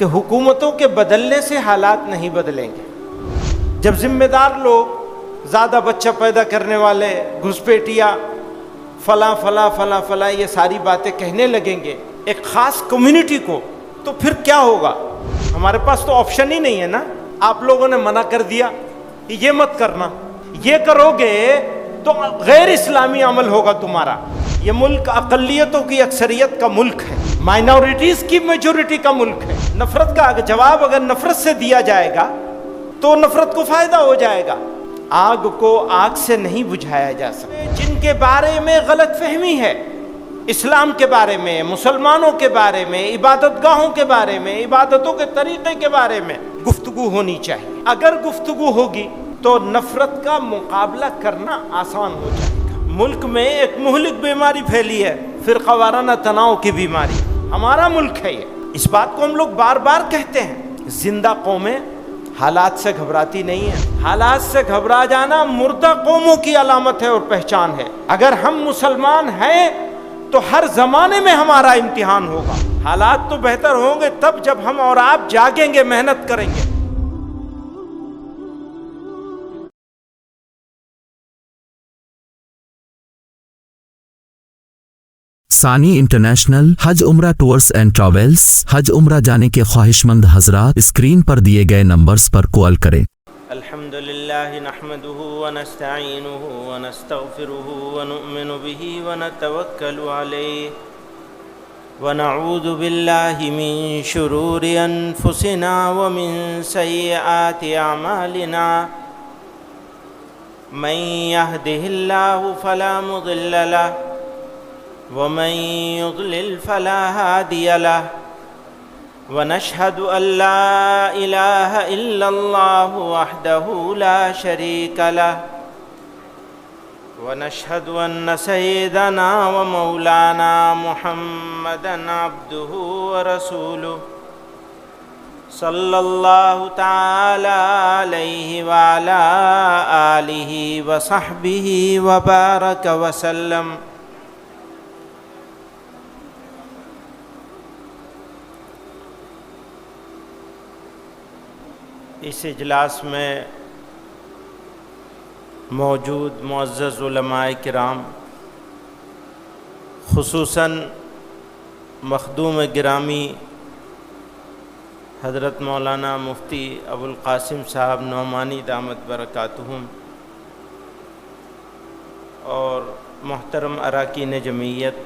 کہ حکومتوں کے بدلنے سے حالات نہیں بدلیں گے. جب ذمہ دار لوگ زیادہ بچہ پیدا کرنے والے گھسپیٹیا فلاں فلاں فلاں فلاں یہ ساری باتیں کہنے لگیں گے ایک خاص کمیونٹی کو، تو پھر کیا ہوگا؟ ہمارے پاس تو آپشن ہی نہیں ہے نا. آپ لوگوں نے منع کر دیا یہ مت کرنا، یہ کرو گے تو غیر اسلامی عمل ہوگا تمہارا. یہ ملک اقلیتوں کی اکثریت کا ملک ہے، مائنورٹیز کی میجورٹی کا ملک ہے. نفرت کا جواب اگر نفرت سے دیا جائے گا تو نفرت کو فائدہ ہو جائے گا. آگ کو آگ سے نہیں بجھایا جا سکتا. جن کے بارے میں غلط فہمی ہے، اسلام کے بارے میں، مسلمانوں کے بارے میں، عبادت گاہوں کے بارے میں، عبادتوں کے طریقے کے بارے میں گفتگو ہونی چاہیے. اگر گفتگو ہوگی تو نفرت کا مقابلہ کرنا آسان ہو جائے گا. ملک میں ایک مہلک بیماری پھیلی ہے، فرقہ وارانہ تناؤ کی بیماری. ہمارا ملک ہے یہ، اس بات کو ہم لوگ بار بار کہتے ہیں. زندہ قومیں حالات سے گھبراتی نہیں ہیں. حالات سے گھبرا جانا مردہ قوموں کی علامت ہے اور پہچان ہے. اگر ہم مسلمان ہیں تو ہر زمانے میں ہمارا امتحان ہوگا. حالات تو بہتر ہوں گے تب جب ہم اور آپ جاگیں گے، محنت کریں گے. ثانی انٹرنیشنل حج عمرہ ٹورز اینڈ ٹریولز. حج عمرہ جانے کے خواہش مند حضرات اسکرین پر دیے گئے نمبرز پر کال کریں. الحمد للہ نحمده ونستعینه ونستغفره ونؤمن به ونتوکل علیہ ونعوذ باللہ من شرور انفسنا ومن سیئات اعمالنا من يهده الله فلا مضل له ومن يضلل فلا هادي له ونشهد أن لا إله إلا الله وحده لا شريك له ونشهد أن سيدنا ومولانا محمدا عبده ورسوله صلى الله تعالى عليه وعلى آله وصحبه وبارك وسلم. اس اجلاس میں موجود معزز علماء کرام، خصوصاً مخدوم گرامی حضرت مولانا مفتی ابو القاسم صاحب نعمانی دامت برکاتہم، اور محترم اراکین جمعیت،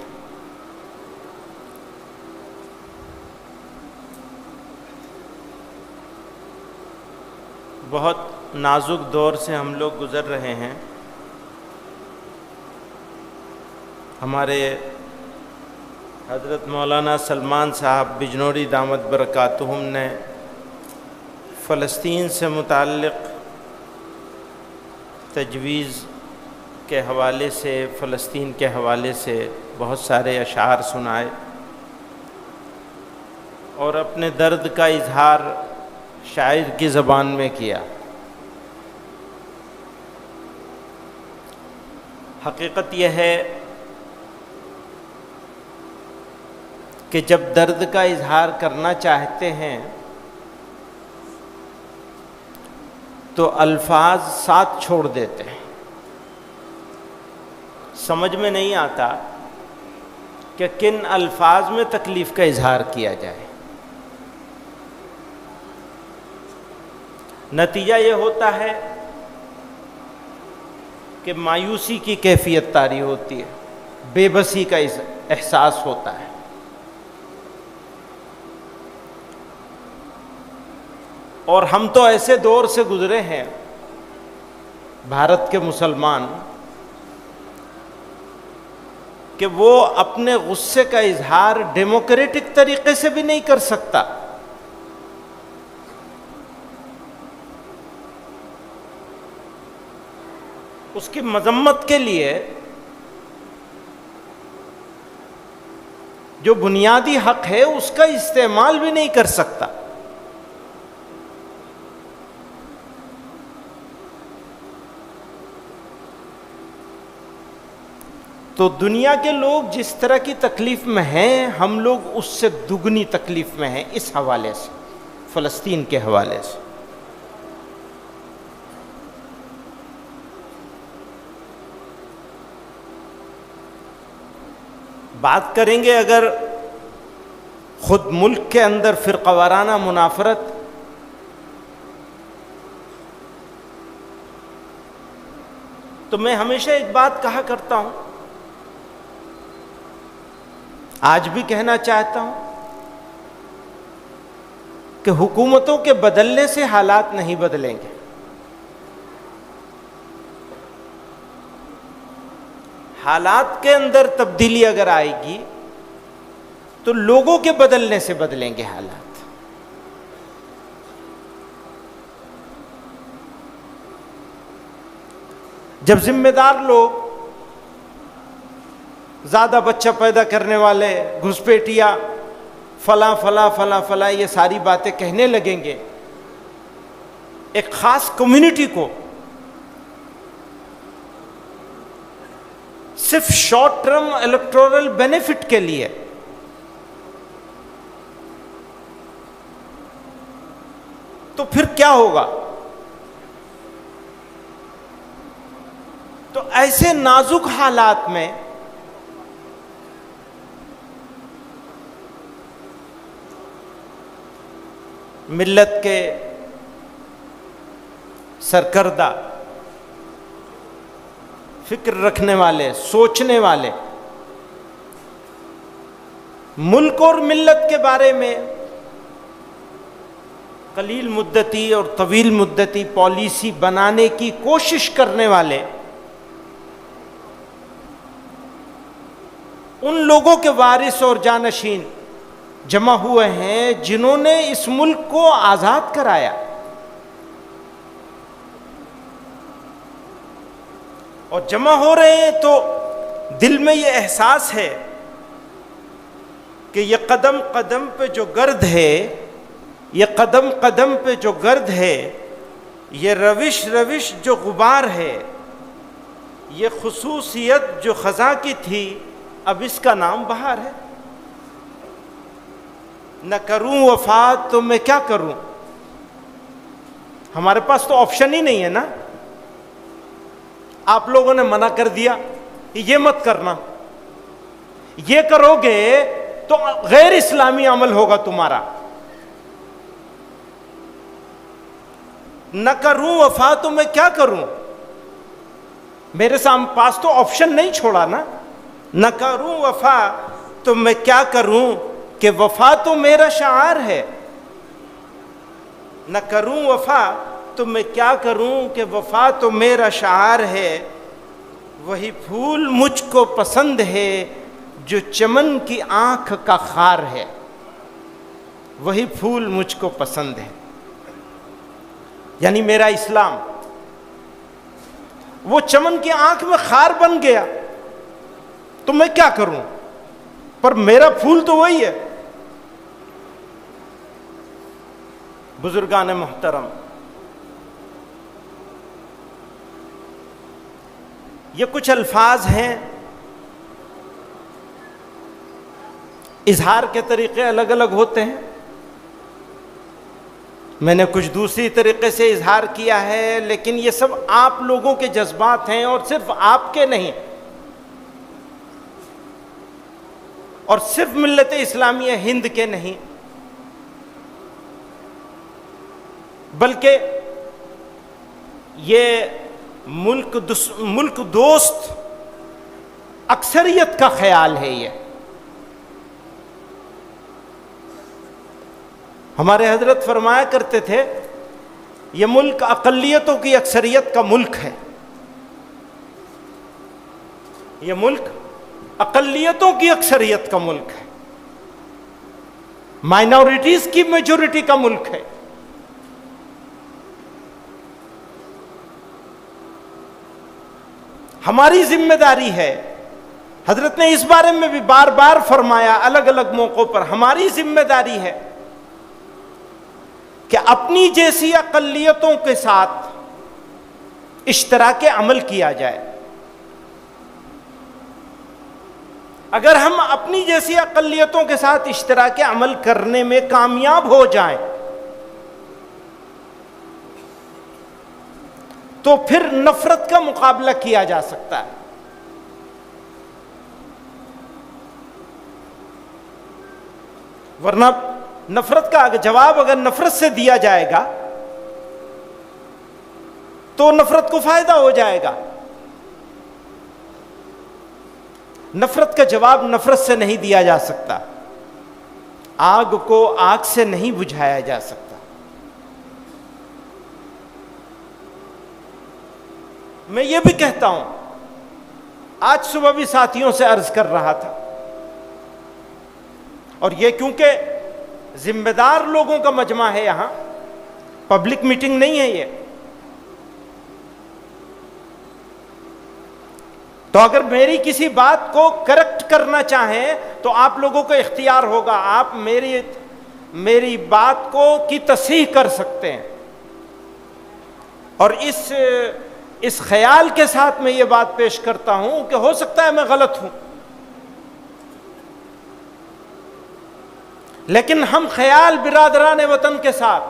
بہت نازک دور سے ہم لوگ گزر رہے ہیں. ہمارے حضرت مولانا سلمان صاحب بجنوری دامت برکاتہم نے فلسطین سے متعلق تجویز کے حوالے سے، فلسطین کے حوالے سے بہت سارے اشعار سنائے اور اپنے درد کا اظہار شاعر کی زبان میں کیا. حقیقت یہ ہے کہ جب درد کا اظہار کرنا چاہتے ہیں تو الفاظ ساتھ چھوڑ دیتے ہیں. سمجھ میں نہیں آتا کہ کن الفاظ میں تکلیف کا اظہار کیا جائے. نتیجہ یہ ہوتا ہے کہ مایوسی کی کیفیت طاری ہوتی ہے، بے بسی کا احساس ہوتا ہے. اور ہم تو ایسے دور سے گزرے ہیں بھارت کے مسلمان کہ وہ اپنے غصے کا اظہار ڈیموکریٹک طریقے سے بھی نہیں کر سکتا. اس کی مذمت کے لیے جو بنیادی حق ہے اس کا استعمال بھی نہیں کر سکتا. تو دنیا کے لوگ جس طرح کی تکلیف میں ہیں، ہم لوگ اس سے دگنی تکلیف میں ہیں اس حوالے سے. فلسطین کے حوالے سے. بات کریں گے اگر خود ملک کے اندر فرقہ وارانہ منافرت، تو میں ہمیشہ ایک بات کہا کرتا ہوں، آج بھی کہنا چاہتا ہوں کہ حکومتوں کے بدلنے سے حالات نہیں بدلیں گے. حالات کے اندر تبدیلی اگر آئے گی تو لوگوں کے بدلنے سے بدلیں گے حالات. جب ذمہ دار لوگ زیادہ بچہ پیدا کرنے والے، گھسپیٹیا، فلاں فلاں فلاں فلاں یہ ساری باتیں کہنے لگیں گے ایک خاص کمیونٹی کو صرف شارٹ ٹرم الیکٹورل بینیفٹ کے لیے، تو پھر کیا ہوگا؟ تو ایسے نازک حالات میں ملت کے سرکردہ، فکر رکھنے والے، سوچنے والے، ملک اور ملت کے بارے میں قلیل مدتی اور طویل مدتی پالیسی بنانے کی کوشش کرنے والے، ان لوگوں کے وارث اور جانشین جمع ہوئے ہیں جنہوں نے اس ملک کو آزاد کرایا. اور جمع ہو رہے ہیں تو دل میں یہ احساس ہے کہ یہ قدم قدم پہ جو گرد ہے، یہ قدم قدم پہ جو گرد ہے، یہ روش روش جو غبار ہے، یہ خصوصیت جو خزاں کی تھی، اب اس کا نام بہار ہے. نہ کروں وفا تو میں کیا کروں؟ ہمارے پاس تو آپشن ہی نہیں ہے نا. آپ لوگوں نے منع کر دیا یہ مت کرنا، یہ کرو گے تو غیر اسلامی عمل ہوگا تمہارا. نہ کروں وفا تو میں کیا کروں؟ میرے پاس تو آپشن نہیں چھوڑا نا. نہ کروں وفا تو میں کیا کروں کہ وفا تو میرا شعار ہے. نہ کروں وفا تو میں کیا کروں کہ وفا تو میرا شعار ہے. وہی پھول مجھ کو پسند ہے جو چمن کی آنکھ کا خار ہے. وہی پھول مجھ کو پسند ہے، یعنی میرا اسلام وہ چمن کی آنکھ میں خار بن گیا تو میں کیا کروں، پر میرا پھول تو وہی ہے. بزرگان محترم، یہ کچھ الفاظ ہیں، اظہار کے طریقے الگ الگ ہوتے ہیں. میں نے کچھ دوسری طریقے سے اظہار کیا ہے، لیکن یہ سب آپ لوگوں کے جذبات ہیں اور صرف آپ کے نہیں، اور صرف ملت اسلامیہ ہند کے نہیں، بلکہ یہ ملک دوست اکثریت کا خیال ہے. یہ ہمارے حضرت فرمایا کرتے تھے یہ ملک اقلیتوں کی اکثریت کا ملک ہے. یہ ملک اقلیتوں کی اکثریت کا ملک ہے، مائنورٹیز کی میجورٹی کا ملک ہے. ہماری ذمہ داری ہے، حضرت نے اس بارے میں بھی بار بار فرمایا الگ الگ موقعوں پر، ہماری ذمہ داری ہے کہ اپنی جیسی اقلیتوں کے ساتھ اشتراک عمل کیا جائے. اگر ہم اپنی جیسی اقلیتوں کے ساتھ اشتراک عمل کرنے میں کامیاب ہو جائیں تو پھر نفرت کا مقابلہ کیا جا سکتا ہے. ورنہ نفرت کا جواب اگر نفرت سے دیا جائے گا تو نفرت کو فائدہ ہو جائے گا. نفرت کا جواب نفرت سے نہیں دیا جا سکتا. آگ کو آگ سے نہیں بجھایا جا سکتا. میں یہ بھی کہتا ہوں, آج صبح بھی ساتھیوں سے عرض کر رہا تھا, اور یہ کیونکہ ذمہ دار لوگوں کا مجمع ہے, یہاں پبلک میٹنگ نہیں ہے یہ, تو اگر میری کسی بات کو کریکٹ کرنا چاہیں تو آپ لوگوں کو اختیار ہوگا, آپ میری بات کی تصحیح کر سکتے ہیں. اور اس خیال کے ساتھ میں یہ بات پیش کرتا ہوں کہ ہو سکتا ہے میں غلط ہوں, لیکن ہم خیال برادران وطن کے ساتھ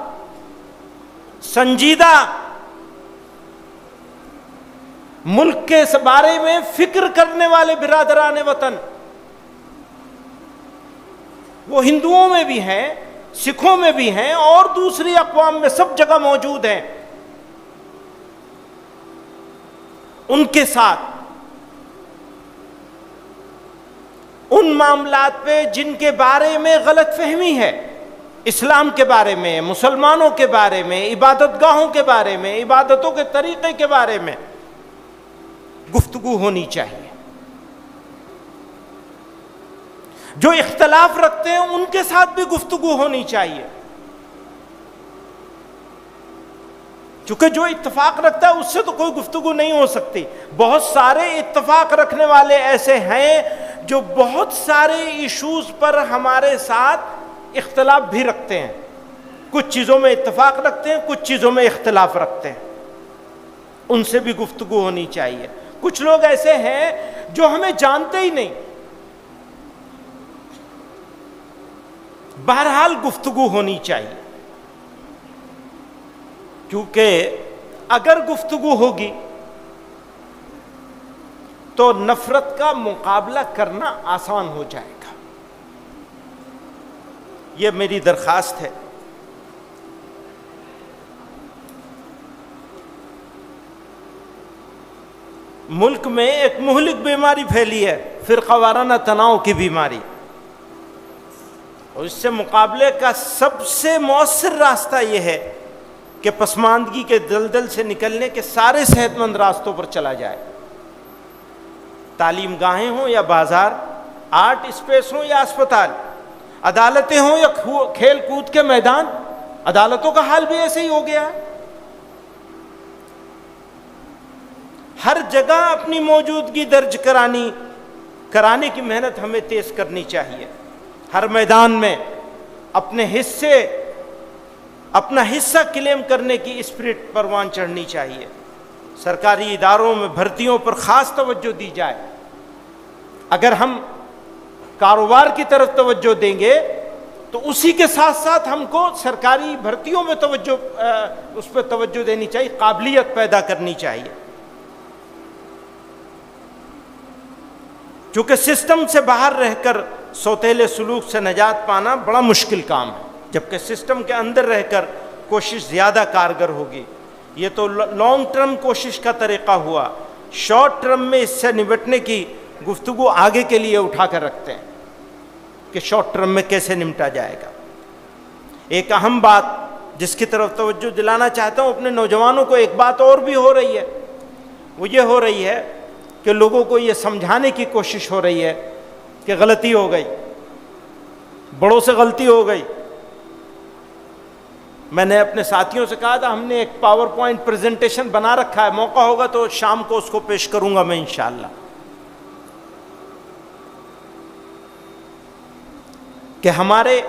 سنجیدہ ملک کے بارے میں فکر کرنے والے برادران وطن, وہ ہندوؤں میں بھی ہیں, سکھوں میں بھی ہیں, اور دوسری اقوام میں سب جگہ موجود ہیں, ان کے ساتھ ان معاملات پہ جن کے بارے میں غلط فہمی ہے, اسلام کے بارے میں, مسلمانوں کے بارے میں, عبادت گاہوں کے بارے میں, عبادتوں کے طریقے کے بارے میں گفتگو ہونی چاہیے. جو اختلاف رکھتے ہیں ان کے ساتھ بھی گفتگو ہونی چاہیے, چونکہ جو اتفاق رکھتا ہے اس سے تو کوئی گفتگو نہیں ہو سکتی. بہت سارے اتفاق رکھنے والے ایسے ہیں جو بہت سارے ایشوز پر ہمارے ساتھ اختلاف بھی رکھتے ہیں. کچھ چیزوں میں اتفاق رکھتے ہیں, کچھ چیزوں میں اختلاف رکھتے ہیں, ان سے بھی گفتگو ہونی چاہیے. کچھ لوگ ایسے ہیں جو ہمیں جانتے ہی نہیں, بہرحال گفتگو ہونی چاہیے, کیونکہ اگر گفتگو ہوگی تو نفرت کا مقابلہ کرنا آسان ہو جائے گا. یہ میری درخواست ہے. ملک میں ایک مہلک بیماری پھیلی ہے, فرقہ وارانہ تناؤ کی بیماری, اور اس سے مقابلے کا سب سے مؤثر راستہ یہ ہے کہ پسماندگی کے دلدل سے نکلنے کے سارے صحت مند راستوں پر چلا جائے. تعلیم گاہیں ہوں یا بازار, آرٹ اسپیس ہوں یا اسپتال, عدالتیں ہوں یا کھیل کود کے میدان. عدالتوں کا حال بھی ایسے ہی ہو گیا ہے. ہر جگہ اپنی موجودگی درج کرانے کی محنت ہمیں تیز کرنی چاہیے. ہر میدان میں اپنا حصہ کلیم کرنے کی اسپرٹ پروان چڑھنی چاہیے. سرکاری اداروں میں بھرتیوں پر خاص توجہ دی جائے. اگر ہم کاروبار کی طرف توجہ دیں گے تو اسی کے ساتھ ساتھ ہم کو سرکاری بھرتیوں میں اس پہ توجہ دینی چاہیے, قابلیت پیدا کرنی چاہیے. کیونکہ سسٹم سے باہر رہ کر سوتیلے سلوک سے نجات پانا بڑا مشکل کام ہے, جبکہ سسٹم کے اندر رہ کر کوشش زیادہ کارگر ہوگی. یہ تو لانگ ٹرم کوشش کا طریقہ ہوا. شارٹ ٹرم میں اس سے نمٹنے کی گفتگو آگے کے لیے اٹھا کر رکھتے ہیں کہ شارٹ ٹرم میں کیسے نمٹا جائے گا. ایک اہم بات جس کی طرف توجہ دلانا چاہتا ہوں اپنے نوجوانوں کو, ایک بات اور بھی ہو رہی ہے, وہ یہ ہو رہی ہے کہ لوگوں کو یہ سمجھانے کی کوشش ہو رہی ہے کہ غلطی ہو گئی, بڑوں سے غلطی ہو گئی. میں نے اپنے ساتھیوں سے کہا تھا ہم نے ایک پاور پوائنٹ پریزنٹیشن بنا رکھا ہے, موقع ہوگا تو شام کو اس کو پیش کروں گا میں انشاءاللہ, کہ ہمارے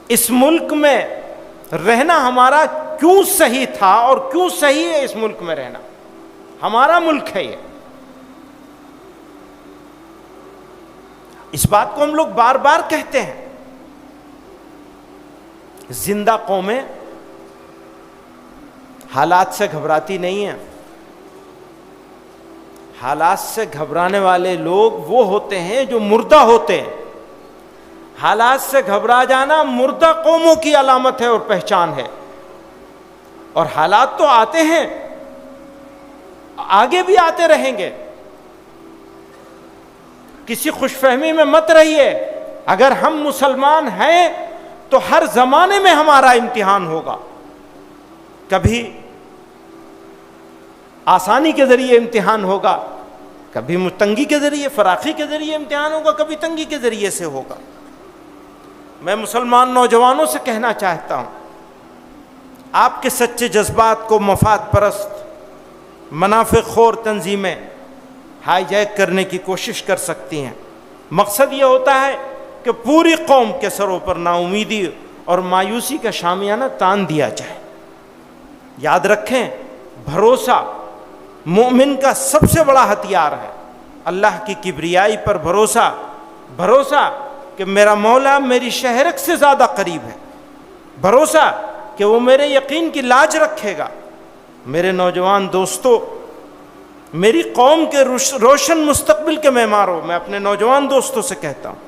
اس ملک میں رہنا ہمارا کیوں صحیح تھا اور کیوں صحیح ہے. اس ملک میں رہنا ہمارا ملک ہے یہ. اس بات کو ہم لوگ بار بار کہتے ہیں. زندہ قومیں حالات سے گھبراتی نہیں ہیں. حالات سے گھبرانے والے لوگ وہ ہوتے ہیں جو مردہ ہوتے ہیں. حالات سے گھبرا جانا مردہ قوموں کی علامت ہے اور پہچان ہے. اور حالات تو آتے ہیں, آگے بھی آتے رہیں گے. کسی خوش فہمی میں مت رہیے. اگر ہم مسلمان ہیں تو ہر زمانے میں ہمارا امتحان ہوگا. کبھی آسانی کے ذریعے امتحان ہوگا, کبھی تنگی کے ذریعے, فراخی کے ذریعے امتحان ہوگا, کبھی تنگی کے ذریعے سے ہوگا. میں مسلمان نوجوانوں سے کہنا چاہتا ہوں, آپ کے سچے جذبات کو مفاد پرست منافع خور تنظیمیں ہائی جیک کرنے کی کوشش کر سکتی ہیں. مقصد یہ ہوتا ہے کہ پوری قوم کے سروں پر نا امیدی اور مایوسی کا شامیانہ تان دیا جائے. یاد رکھیں, بھروسہ مومن کا سب سے بڑا ہتھیار ہے. اللہ کی کبریائی پر بھروسہ, بھروسہ کہ میرا مولا میری شہرک سے زیادہ قریب ہے, بھروسہ کہ وہ میرے یقین کی لاج رکھے گا. میرے نوجوان دوستو, میری قوم کے روشن مستقبل کے معمار ہو. میں اپنے نوجوان دوستوں سے کہتا ہوں,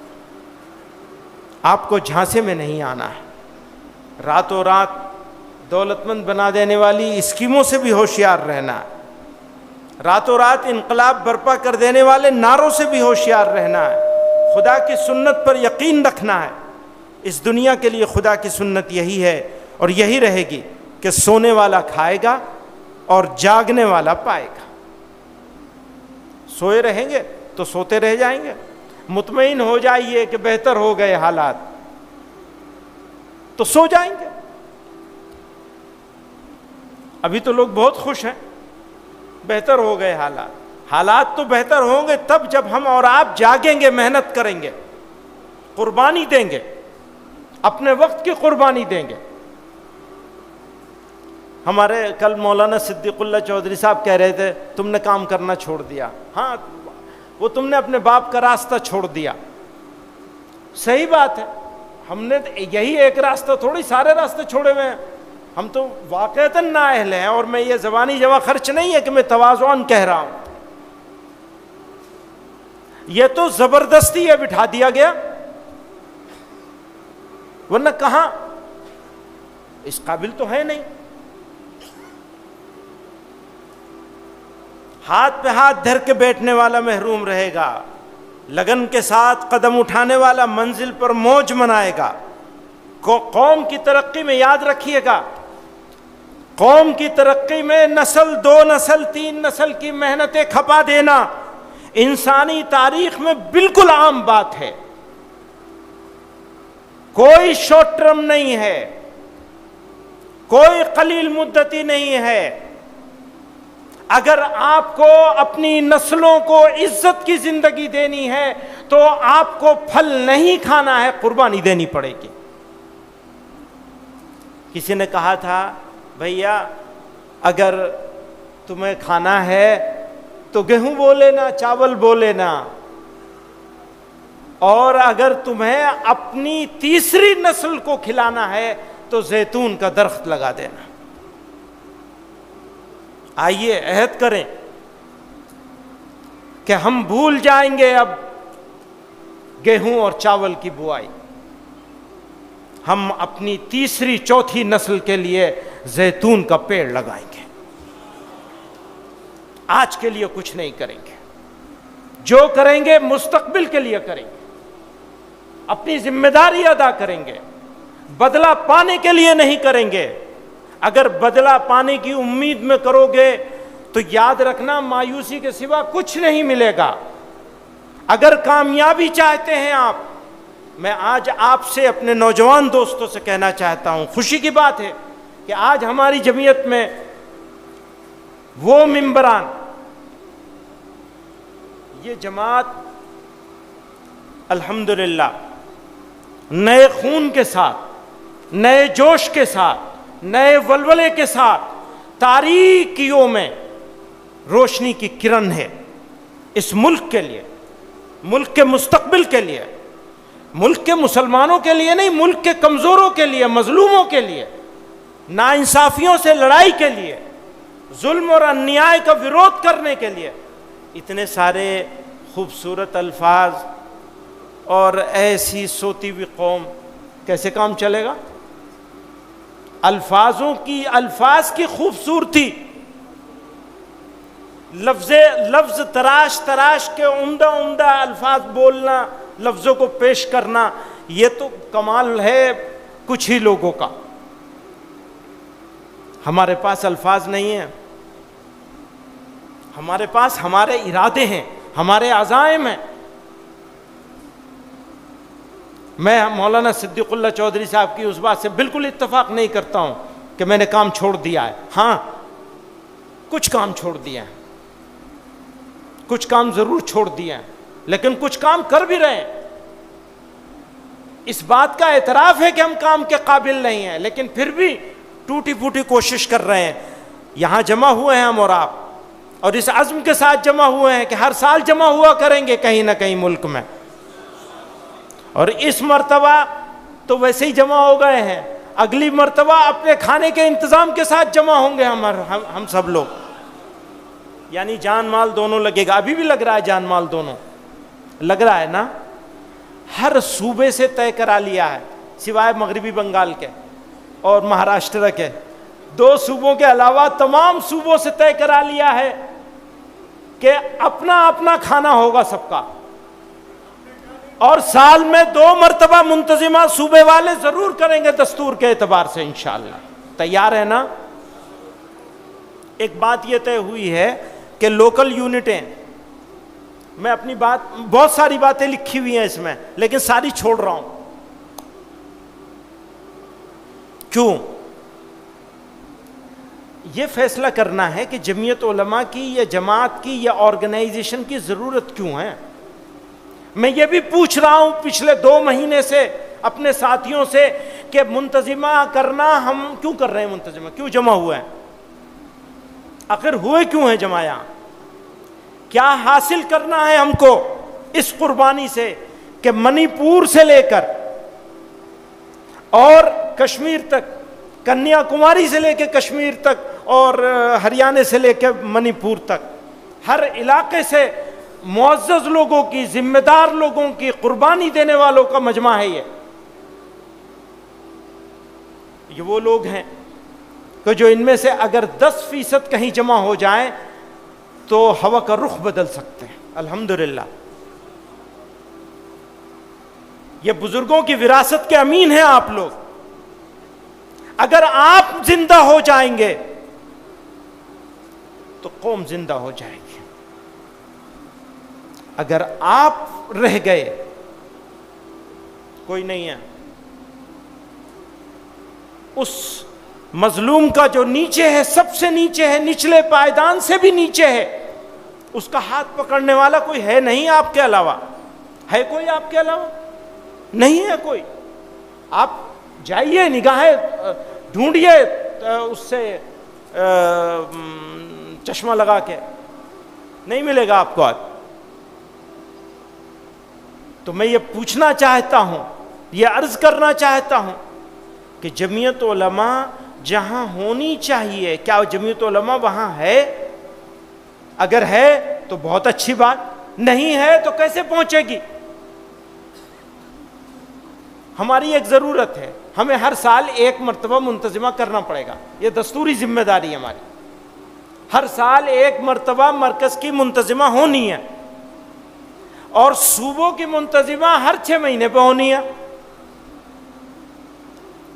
آپ کو جھانسے میں نہیں آنا ہے. راتوں رات دولت مند بنا دینے والی اسکیموں سے بھی ہوشیار رہنا ہے. راتوں رات انقلاب برپا کر دینے والے نعروں سے بھی ہوشیار رہنا ہے. خدا کی سنت پر یقین رکھنا ہے. اس دنیا کے لیے خدا کی سنت یہی ہے اور یہی رہے گی کہ سونے والا کھائے گا اور جاگنے والا پائے گا. سوئے رہیں گے تو سوتے رہ جائیں گے. مطمئن ہو جائیے کہ بہتر ہو گئے حالات تو سو جائیں گے. ابھی تو لوگ بہت خوش ہیں, بہتر ہو گئے حالات. حالات تو بہتر ہوں گے تب جب ہم اور آپ جاگیں گے, محنت کریں گے, قربانی دیں گے, اپنے وقت کی قربانی دیں گے. ہمارے کل مولانا صدیق اللہ چودھری صاحب کہہ رہے تھے تم نے کام کرنا چھوڑ دیا. ہاں, وہ تم نے اپنے باپ کا راستہ چھوڑ دیا. صحیح بات ہے, ہم نے یہی ایک راستہ تھوڑی سارے راستے چھوڑے ہوئے ہیں. ہم تو واقعتاً نااہل ہیں, اور میں یہ زبانی جمع خرچ نہیں ہے کہ میں تواضعاً کہہ رہا ہوں. یہ تو زبردستی ہے بٹھا دیا گیا, ورنہ کہاں, اس قابل تو ہے نہیں. ہاتھ پہ ہاتھ دھر کے بیٹھنے والا محروم رہے گا, لگن کے ساتھ قدم اٹھانے والا منزل پر موج منائے گا. قوم کی ترقی میں یاد رکھیے گا, قوم کی ترقی میں نسل, 2 نسل, 3 نسل کی محنتیں کھپا دینا انسانی تاریخ میں بالکل عام بات ہے. کوئی شارٹ ٹرم نہیں ہے, کوئی قلیل مدتی نہیں ہے. اگر آپ کو اپنی نسلوں کو عزت کی زندگی دینی ہے تو آپ کو پھل نہیں کھانا ہے, قربانی دینی پڑے گی. کسی نے کہا تھا بھیا اگر تمہیں کھانا ہے تو گیہوں بو لینا, چاول بو لینا, اور اگر تمہیں اپنی تیسری نسل کو کھلانا ہے تو زیتون کا درخت لگا دینا. آئیے عہد کریں کہ ہم بھول جائیں گے اب گیہوں اور چاول کی بوائی. ہم اپنی تیسری چوتھی نسل کے لیے زیتون کا پیڑ لگائیں گے. آج کے لیے کچھ نہیں کریں گے, جو کریں گے مستقبل کے لیے کریں گے, اپنی ذمہ داری ادا کریں گے, بدلہ پانے کے لیے نہیں کریں گے. اگر بدلہ پانے کی امید میں کرو گے تو یاد رکھنا مایوسی کے سوا کچھ نہیں ملے گا. اگر کامیابی چاہتے ہیں آپ, میں آج آپ سے اپنے نوجوان دوستوں سے کہنا چاہتا ہوں, خوشی کی بات ہے کہ آج ہماری جمعیت میں وہ ممبران, یہ جماعت الحمدللہ نئے خون کے ساتھ, نئے جوش کے ساتھ, نئے ولولے کے ساتھ تاریکیوں میں روشنی کی کرن ہے. اس ملک کے لیے, ملک کے مستقبل کے لیے, ملک کے مسلمانوں کے لیے نہیں, ملک کے کمزوروں کے لیے, مظلوموں کے لیے, ناانصافیوں سے لڑائی کے لیے. ظلم اور انیائے کا ویرودھ کرنے کے لیے اتنے سارے خوبصورت الفاظ اور ایسی سوتی ہوئی قوم، کیسے کام چلے گا؟ الفاظ کی خوبصورتی، لفظ تراش تراش کے عمدہ عمدہ الفاظ بولنا، لفظوں کو پیش کرنا، یہ تو کمال ہے کچھ ہی لوگوں کا. ہمارے پاس الفاظ نہیں ہیں، ہمارے پاس ہمارے ارادے ہیں، ہمارے عزائم ہیں. میں مولانا صدیق اللہ چودھری صاحب کی اس بات سے بالکل اتفاق نہیں کرتا ہوں کہ میں نے کام چھوڑ دیا ہے. ہاں کچھ کام چھوڑ دیا ہے، کچھ کام ضرور چھوڑ دیا ہے، لیکن کچھ کام کر بھی رہے ہیں. اس بات کا اعتراف ہے کہ ہم کام کے قابل نہیں ہیں، لیکن پھر بھی ٹوٹی پھوٹی کوشش کر رہے ہیں. یہاں جمع ہوئے ہیں ہم اور آپ، اور اس عزم کے ساتھ جمع ہوئے ہیں کہ ہر سال جمع ہوا کریں گے کہیں نہ کہیں ملک میں. اور اس مرتبہ تو ویسے ہی جمع ہو گئے ہیں، اگلی مرتبہ اپنے کھانے کے انتظام کے ساتھ جمع ہوں گے ہم سب لوگ. یعنی جان مال دونوں لگے گا. ابھی بھی لگ رہا ہے جان مال دونوں لگ رہا ہے نا. ہر صوبے سے طے کرا لیا ہے سوائے مغربی بنگال کے اور مہاراشٹر کے، 2 صوبوں کے علاوہ تمام صوبوں سے طے کرا لیا ہے کہ اپنا اپنا کھانا ہوگا سب کا، اور سال میں 2 مرتبہ منتظمہ صوبے والے ضرور کریں گے دستور کے اعتبار سے انشاءاللہ. تیار ہے نا؟ ایک بات یہ طے ہوئی ہے کہ لوکل یونٹیں، میں اپنی بات، بہت ساری باتیں لکھی ہوئی ہیں اس میں لیکن ساری چھوڑ رہا ہوں. کیوں؟ یہ فیصلہ کرنا ہے کہ جمعیت علماء کی یا جماعت کی یا آرگنائزیشن کی ضرورت کیوں ہے. میں یہ بھی پوچھ رہا ہوں پچھلے 2 مہینے سے اپنے ساتھیوں سے کہ منتظمہ کرنا ہم کیوں کر رہے ہیں، منتظمہ کیوں جمع ہوئے ہیں، آخر ہوئے کیوں ہیں جمع یہاں، کیا حاصل کرنا ہے ہم کو اس قربانی سے کہ منی پور سے لے کر اور کشمیر تک، کنیا کماری سے لے کے کشمیر تک اور ہریانہ سے لے کے منی پور تک، ہر علاقے سے معزز لوگوں کی، ذمہ دار لوگوں کی، قربانی دینے والوں کا مجمع ہے. یہ وہ لوگ ہیں کہ جو ان میں سے اگر 10% کہیں جمع ہو جائیں تو ہوا کا رخ بدل سکتے ہیں. الحمدللہ یہ بزرگوں کی وراثت کے امین ہیں آپ لوگ. اگر آپ زندہ ہو جائیں گے تو قوم زندہ ہو جائے گی. اگر آپ رہ گئے کوئی نہیں ہے. اس مظلوم کا جو نیچے ہے، سب سے نیچے ہے، نچلے پائیدان سے بھی نیچے ہے، اس کا ہاتھ پکڑنے والا کوئی ہے نہیں آپ کے علاوہ. ہے کوئی آپ کے علاوہ؟ نہیں ہے کوئی. آپ جائیے، نگاہیں ڈھونڈیے اس سے چشمہ لگا کے، نہیں ملے گا آپ کو. آج تو میں یہ پوچھنا چاہتا ہوں، یہ عرض کرنا چاہتا ہوں کہ جمعیت علماء جہاں ہونی چاہیے، کیا جمعیت علماء وہاں ہے؟ اگر ہے تو بہت اچھی بات، نہیں ہے تو کیسے پہنچے گی؟ ہماری ایک ضرورت ہے، ہمیں ہر سال 1 مرتبہ منتظمہ کرنا پڑے گا. یہ دستوری ذمہ داری ہے ہماری. ہر سال 1 مرتبہ مرکز کی منتظمہ ہونی ہے، اور صوبوں کی منتظمہ ہر 6 مہینے پہ ہونی ہے.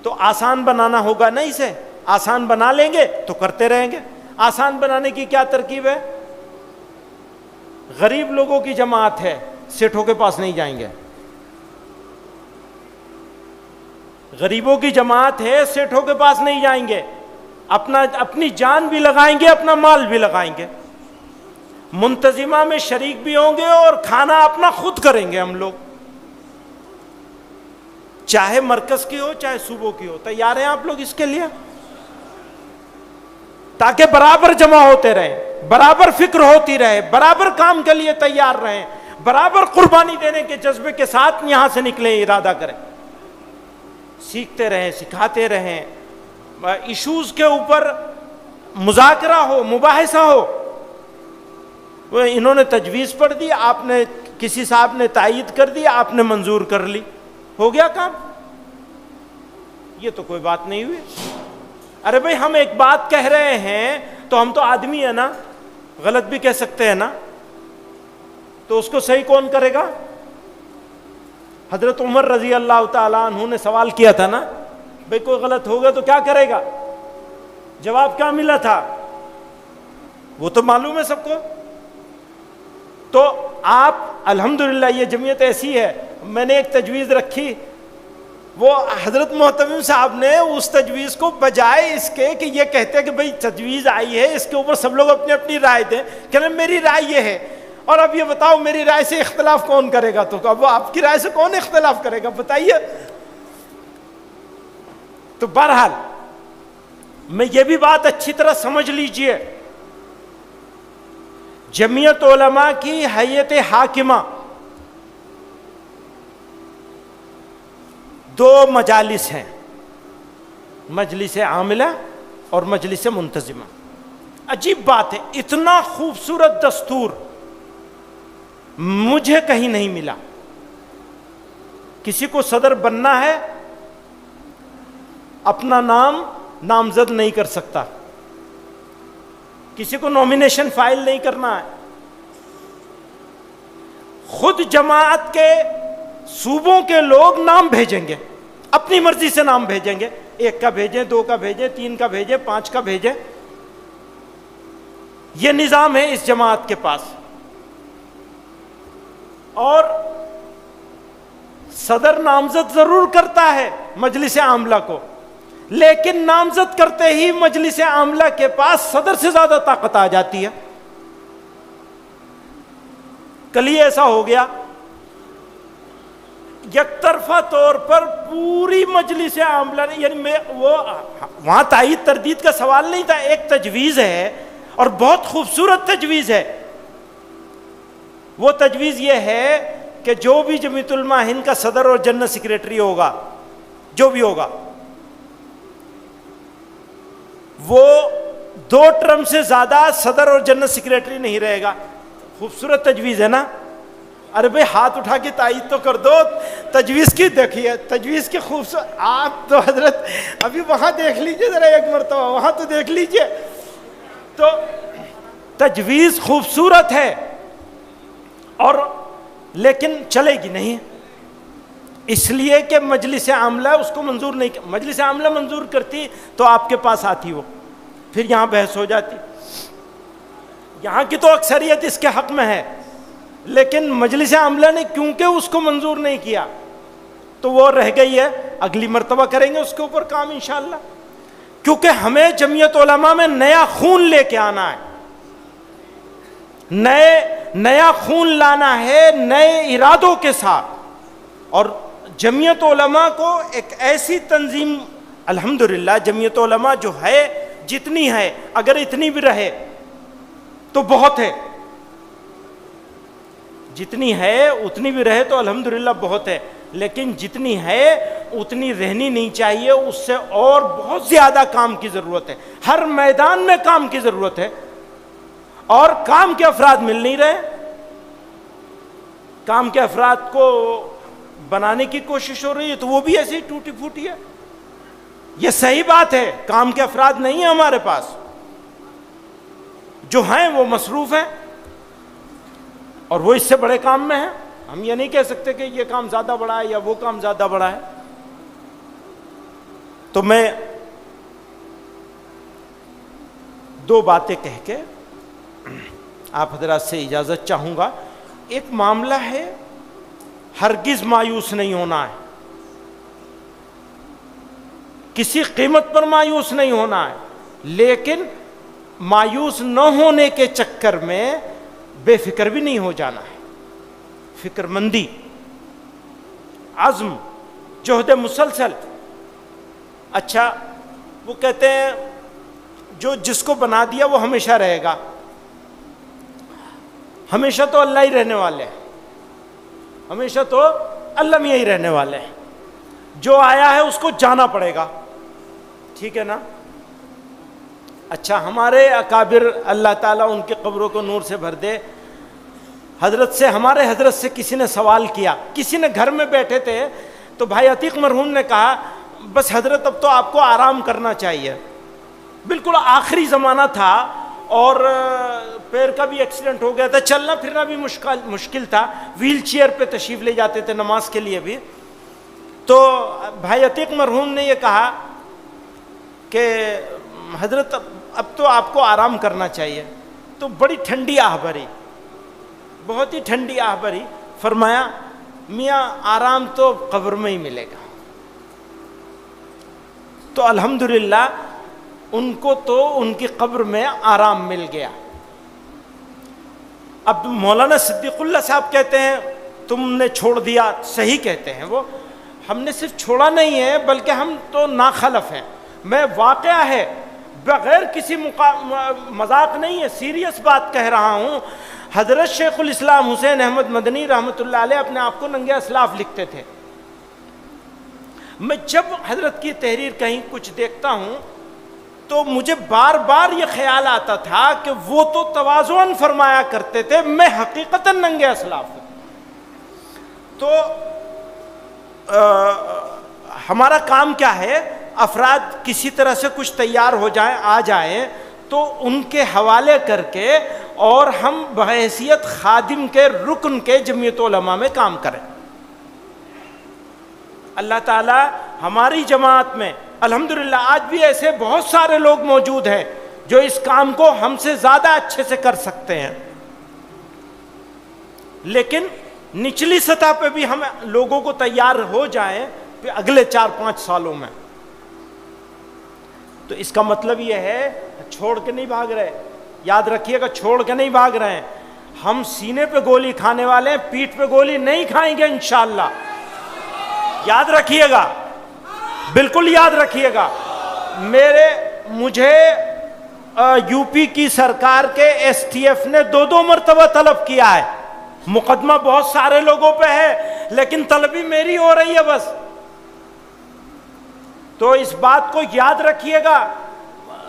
تو آسان بنانا ہوگا نا، اسے آسان بنا لیں گے تو کرتے رہیں گے. آسان بنانے کی کیا ترکیب ہے؟ غریب لوگوں کی جماعت ہے، سیٹھوں کے پاس نہیں جائیں گے. غریبوں کی جماعت ہے، سیٹھوں کے پاس نہیں جائیں گے. اپنی جان بھی لگائیں گے، اپنا مال بھی لگائیں گے. منتظمہ میں شریک بھی ہوں گے اور کھانا اپنا خود کریں گے ہم لوگ، چاہے مرکز کی ہو چاہے صوبوں کی ہو. تیار ہیں آپ لوگ اس کے لیے؟ تاکہ برابر جمع ہوتے رہیں، برابر فکر ہوتی رہے، برابر کام کے لیے تیار رہیں، برابر قربانی دینے کے جذبے کے ساتھ یہاں سے نکلیں، ارادہ کریں، سیکھتے رہیں، سکھاتے رہیں. ایشوز کے اوپر مذاکرہ ہو، مباحثہ ہو، وہ انہوں نے تجویز پڑھ دی، آپ نے کسی صاحب نے تائید کر دی، آپ نے منظور کر لی، ہو گیا کام. یہ تو کوئی بات نہیں ہوئی. ارے بھائی ہم ایک بات کہہ رہے ہیں تو ہم تو آدمی ہیں نا، غلط بھی کہہ سکتے ہیں نا، تو اس کو صحیح کون کرے گا؟ حضرت عمر رضی اللہ تعالیٰ عنہ نے سوال کیا تھا نا، بھائی کوئی غلط ہوگا تو کیا کرے گا؟ جواب کیا ملا تھا؟ وہ تو معلوم ہے سب کو. تو آپ الحمدللہ یہ جمعیت ایسی ہے، میں نے ایک تجویز رکھی، وہ حضرت محتمم صاحب نے اس تجویز کو بجائے اس کے کہ یہ کہتے ہیں کہ بھئی تجویز آئی ہے اس کے اوپر سب لوگ اپنی اپنی رائے دیں، کہنے میری رائے یہ ہے، اور اب یہ بتاؤ میری رائے سے اختلاف کون کرے گا؟ تو اب وہ آپ کی رائے سے کون اختلاف کرے گا بتائیے. تو بہرحال میں یہ بھی بات اچھی طرح سمجھ لیجئے، جمعیت علماء کی ہیئت حاکمہ دو مجالس ہیں، مجلس عاملہ اور مجلس منتظمہ. عجیب بات ہے، اتنا خوبصورت دستور مجھے کہیں نہیں ملا. کسی کو صدر بننا ہے اپنا نام نامزد نہیں کر سکتا، کسی کو نومینیشن فائل نہیں کرنا ہے، خود جماعت کے صوبوں کے لوگ نام بھیجیں گے، اپنی مرضی سے نام بھیجیں گے، 1 کا بھیجیں، 2 کا بھیجیں، 3 کا بھیجیں، 5 کا بھیجیں. یہ نظام ہے اس جماعت کے پاس. اور صدر نامزد ضرور کرتا ہے مجلس عاملہ کو، لیکن نامزد کرتے ہی مجلس عاملہ کے پاس صدر سے زیادہ طاقت آ جاتی ہے. کل ہی ایسا ہو گیا، یک طرفہ طور پر پوری مجلس عاملہ نے، یعنی وہ وہاں تائید تردید کا سوال نہیں تھا، ایک تجویز ہے اور بہت خوبصورت تجویز ہے. وہ تجویز یہ ہے کہ جو بھی جمعیت علماء ہند کا صدر اور جنرل سیکریٹری ہوگا، جو بھی ہوگا، وہ 2 ٹرم سے زیادہ صدر اور جنرل سیکریٹری نہیں رہے گا. خوبصورت تجویز ہے نا؟ ارے بھئی ہاتھ اٹھا کے تائید تو کر دو. تجویز کی دیکھیے، تجویز کی خوبصورت، آپ تو حضرت ابھی وہاں دیکھ لیجئے ذرا ایک مرتبہ، وہاں تو دیکھ لیجئے. تو تجویز خوبصورت ہے اور لیکن چلے گی نہیں، اس لیے کہ مجلس عاملہ اس کو منظور نہیں، مجلس عاملہ منظور کرتی تو آپ کے پاس آتی وہ، پھر یہاں بحث ہو جاتی. یہاں کی تو اکثریت اس کے حق میں ہے، لیکن مجلس عاملہ نے کیونکہ اس کو منظور نہیں کیا تو وہ رہ گئی ہے. اگلی مرتبہ کریں گے اس کے اوپر کام انشاءاللہ، کیونکہ ہمیں جمعیت علماء میں نیا خون لے کے آنا ہے، نیا خون لانا ہے نئے ارادوں کے ساتھ. اور جمعیت علماء کو ایک ایسی تنظیم، الحمدللہ جمعیت علماء جو ہے جتنی ہے، اگر اتنی بھی رہے تو بہت ہے، جتنی ہے اتنی بھی رہے تو الحمدللہ بہت ہے، لیکن جتنی ہے اتنی رہنی نہیں چاہیے، اس سے اور بہت زیادہ کام کی ضرورت ہے. ہر میدان میں کام کی ضرورت ہے، اور کام کے افراد مل نہیں رہے. کام کے افراد کو بنانے کی کوشش ہو رہی ہے تو وہ بھی ایسی ٹوٹی پھوٹی ہے. یہ صحیح بات ہے، کام کے افراد نہیں ہیں ہمارے پاس، جو ہیں وہ مصروف ہیں اور وہ اس سے بڑے کام میں ہیں. ہم یہ نہیں کہہ سکتے کہ یہ کام زیادہ بڑا ہے یا وہ کام زیادہ بڑا ہے. تو میں 2 باتیں کہہ کے آپ حضرات سے اجازت چاہوں گا. ایک معاملہ ہے، ہرگز مایوس نہیں ہونا ہے، کسی قیمت پر مایوس نہیں ہونا ہے، لیکن مایوس نہ ہونے کے چکر میں بے فکر بھی نہیں ہو جانا ہے. فکر مندی، عزم، جہد مسلسل. اچھا وہ کہتے ہیں جو جس کو بنا دیا وہ ہمیشہ رہے گا. ہمیشہ تو اللہ ہی رہنے والے ہیں، ہمیشہ تو اللہ میں ہی رہنے والے ہیں. جو آیا ہے اس کو جانا پڑے گا، ٹھیک ہے نا؟ اچھا ہمارے اکابر اللہ تعالیٰ ان کی قبروں کو نور سے بھر دے، ہمارے حضرت سے کسی نے سوال کیا، کسی نے گھر میں بیٹھے تھے تو بھائی عتیق مرحوم نے کہا بس حضرت اب تو آپ کو آرام کرنا چاہیے، بالکل آخری زمانہ تھا اور پیر کا بھی ایکسیڈنٹ ہو گیا تھا، چلنا پھرنا بھی مشکل تھا، ویل چیئر پہ تشریف لے جاتے تھے نماز کے لیے بھی. تو بھائی عتیق مرحوم نے یہ کہا کہ حضرت اب تو آپ کو آرام کرنا چاہیے. تو بڑی ٹھنڈی آہ بھری، بہت ہی ٹھنڈی آہ بھری، فرمایا میاں آرام تو قبر میں ہی ملے گا. تو الحمدللہ ان کو تو ان کی قبر میں آرام مل گیا. اب مولانا صدیق اللہ صاحب کہتے ہیں تم نے چھوڑ دیا، صحیح کہتے ہیں وہ، ہم نے صرف چھوڑا نہیں ہے بلکہ ہم تو ناخلف ہیں. میں واقعہ ہے، بغیر کسی مذاق نہیں ہے، سیریس بات کہہ رہا ہوں. حضرت شیخ الاسلام حسین احمد مدنی رحمۃ اللہ علیہ اپنے آپ کو ننگے اسلاف لکھتے تھے. میں جب حضرت کی تحریر کہیں کچھ دیکھتا ہوں تو مجھے بار بار یہ خیال آتا تھا کہ وہ تو تواضعاً فرمایا کرتے تھے، میں حقیقتاً ننگے اسلاف ہوں. تو ہمارا کام کیا ہے، افراد کسی طرح سے کچھ تیار ہو جائیں، آ جائیں تو ان کے حوالے کر کے اور ہم بحیثیت خادم کے رکن کے جمعیت علماء میں کام کریں. اللہ تعالی ہماری جماعت میں الحمدللہ آج بھی ایسے بہت سارے لوگ موجود ہیں جو اس کام کو ہم سے زیادہ اچھے سے کر سکتے ہیں، لیکن نچلی سطح پہ بھی ہم لوگوں کو تیار ہو جائیں اگلے 4-5 سالوں میں. تو اس کا مطلب یہ ہے چھوڑ کے نہیں بھاگ رہے، یاد رکھیے گا، چھوڑ کے نہیں بھاگ رہے ہیں. ہم سینے پہ گولی کھانے والے ہیں، پیٹھ پہ گولی نہیں کھائیں گے انشاءاللہ. یاد رکھیے گا، بالکل یاد رکھیے گا. مجھے یو پی کی سرکار کے ایس ٹی ایف نے 2 مرتبہ طلب کیا ہے. مقدمہ بہت سارے لوگوں پہ ہے لیکن طلبی میری ہو رہی ہے بس. تو اس بات کو یاد رکھیے گا.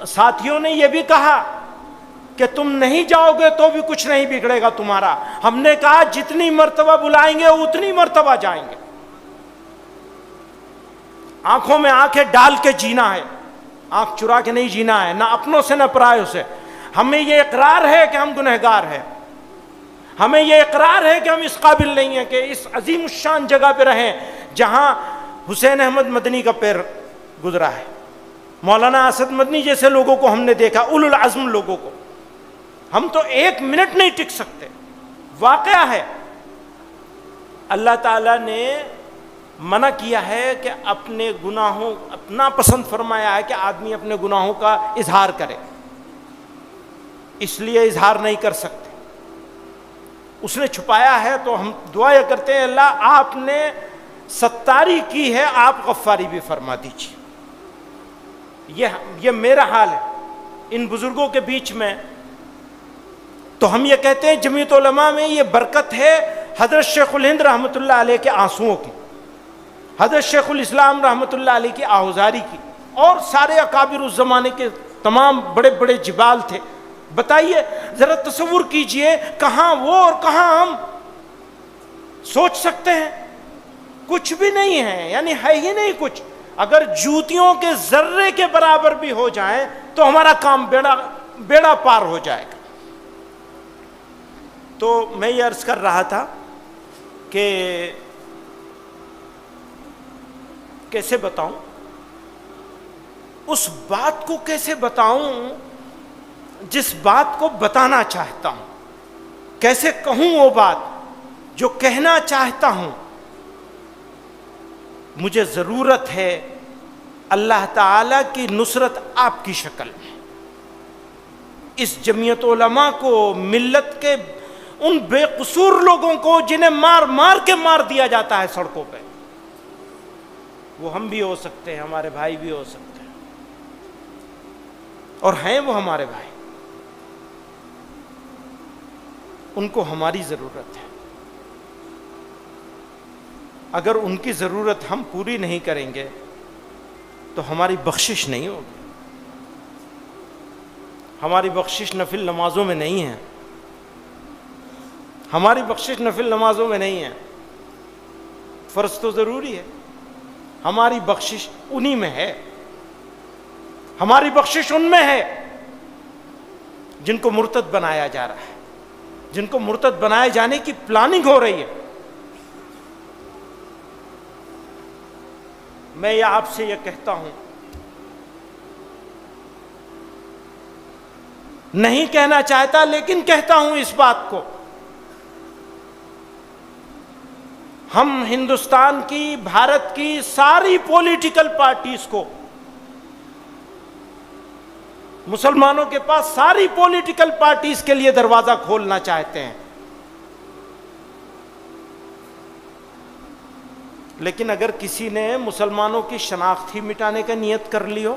ساتھیوں نے یہ بھی کہا کہ تم نہیں جاؤ گے تو بھی کچھ نہیں بگڑے گا تمہارا. ہم نے کہا جتنی مرتبہ بلائیں گے اتنی مرتبہ جائیں گے. آنکھوں میں آنکھیں ڈال کے جینا ہے، آنکھ چرا کے نہیں جینا ہے، نہ اپنوں سے نہ پرایوں سے. ہمیں یہ اقرار ہے کہ ہم گنہگار ہیں، ہمیں یہ اقرار ہے کہ ہم اس قابل نہیں ہیں کہ اس عظیم الشان جگہ پہ رہیں جہاں حسین احمد مدنی کا پیر گزرا ہے. مولانا اسد مدنی جیسے لوگوں کو ہم نے دیکھا، اولو العزم لوگوں کو. ہم تو 1 منٹ نہیں ٹک سکتے. واقعہ ہے اللہ تعالیٰ نے منع کیا ہے کہ اپنے گناہوں اپنا پسند فرمایا ہے کہ آدمی اپنے گناہوں کا اظہار کرے، اس لیے اظہار نہیں کر سکتے. اس نے چھپایا ہے تو ہم دعا یہ کرتے ہیں اللہ آپ نے ستاری کی ہے، آپ غفاری بھی فرما دیجیے. یہ میرا حال ہے ان بزرگوں کے بیچ میں. تو ہم یہ کہتے ہیں جمعیت علماء میں یہ برکت ہے حضرت شیخ الہند رحمۃ اللہ علیہ کے آنسوؤں کی، حضرت شیخ الاسلام رحمۃ اللہ علیہ کی آہوزاری کی، اور سارے اکابر اس زمانے کے تمام بڑے بڑے جبال تھے. بتائیے ذرا تصور کیجئے، کہاں وہ اور کہاں ہم. سوچ سکتے ہیں کچھ بھی نہیں ہے، یعنی ہے ہی نہیں کچھ. اگر جوتیوں کے ذرے کے برابر بھی ہو جائیں تو ہمارا کام بیڑا پار ہو جائے گا. تو میں یہ عرض کر رہا تھا کہ کیسے بتاؤں اس بات کو، کیسے بتاؤں جس بات کو بتانا چاہتا ہوں، کیسے کہوں وہ بات جو کہنا چاہتا ہوں. مجھے ضرورت ہے اللہ تعالی کی نصرت آپ کی شکل میں. اس جمعیت علماء کو، ملت کے ان بے قصور لوگوں کو جنہیں مار مار کے مار دیا جاتا ہے سڑکوں پہ، وہ ہم بھی ہو سکتے ہیں، ہمارے بھائی بھی ہو سکتے ہیں، اور ہیں وہ ہمارے بھائی. ان کو ہماری ضرورت ہے. اگر ان کی ضرورت ہم پوری نہیں کریں گے تو ہماری بخشش نہیں ہوگی. ہماری بخشش نفل نمازوں میں نہیں ہے، ہماری بخشش نفل نمازوں میں نہیں ہے، فرض تو ضروری ہے، ہماری بخشش انہی میں ہے، ہماری بخشش ان میں ہے جن کو مرتد بنایا جا رہا ہے، جن کو مرتد بنائے جانے کی پلاننگ ہو رہی ہے۔ میں یہ آپ سے یہ کہتا ہوں، نہیں کہنا چاہتا لیکن کہتا ہوں اس بات کو، ہم ہندوستان کی، بھارت کی ساری پولیٹیکل پارٹیز کو، مسلمانوں کے پاس ساری پولیٹیکل پارٹیز کے لیے دروازہ کھولنا چاہتے ہیں، لیکن اگر کسی نے مسلمانوں کی شناخت ہی مٹانے کا نیت کر لی ہو،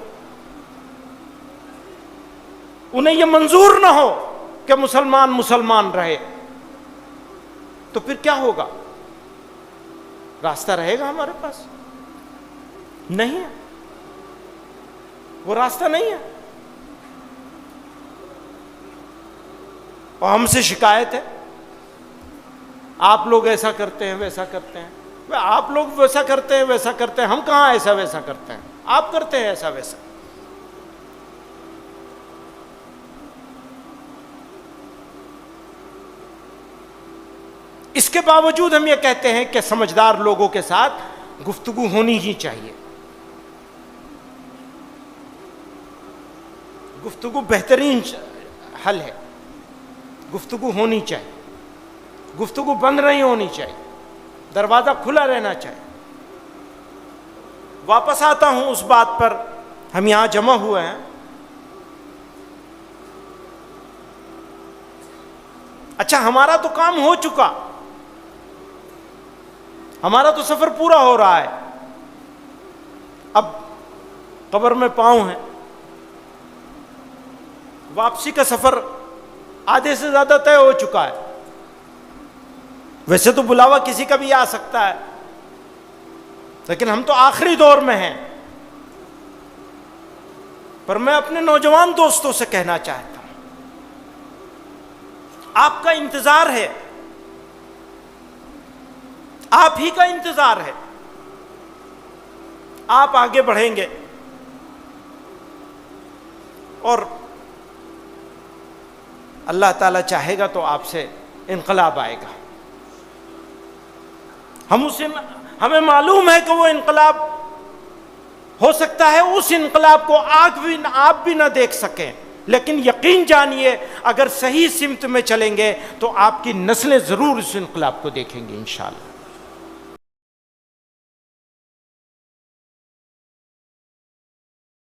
انہیں یہ منظور نہ ہو کہ مسلمان مسلمان رہے، تو پھر کیا ہوگا؟ راستہ رہے گا ہمارے پاس؟ نہیں ہے، وہ راستہ نہیں ہے۔ اور ہم سے شکایت ہے، آپ لوگ ایسا کرتے ہیں ویسا کرتے ہیں۔ آپ لوگ ویسا کرتے ہیں ویسا کرتے ہیں، ہم کہاں ایسا ویسا کرتے ہیں، آپ کرتے ہیں ایسا ویسا۔ اس کے باوجود ہم یہ کہتے ہیں کہ سمجھدار لوگوں کے ساتھ گفتگو ہونی ہی چاہیے، گفتگو بہترین حل ہے، گفتگو ہونی چاہیے، گفتگو بند نہیں ہونی چاہیے، دروازہ کھلا رہنا چاہیے۔ واپس آتا ہوں اس بات پر، ہم یہاں جمع ہوئے ہیں، اچھا ہمارا تو کام ہو چکا، ہمارا تو سفر پورا ہو رہا ہے، اب قبر میں پاؤں ہیں، واپسی کا سفر آدھے سے زیادہ طے ہو چکا ہے۔ ویسے تو بلاوا کسی کا بھی آ سکتا ہے، لیکن ہم تو آخری دور میں ہیں۔ پر میں اپنے نوجوان دوستوں سے کہنا چاہتا ہوں، آپ کا انتظار ہے، آپ ہی کا انتظار ہے، آپ آگے بڑھیں گے اور اللہ تعالیٰ چاہے گا تو آپ سے انقلاب آئے گا۔ ہمیں معلوم ہے کہ وہ انقلاب ہو سکتا ہے اس انقلاب کو آپ بھی نہ دیکھ سکیں، لیکن یقین جانیے اگر صحیح سمت میں چلیں گے تو آپ کی نسلیں ضرور اس انقلاب کو دیکھیں گے انشاءاللہ۔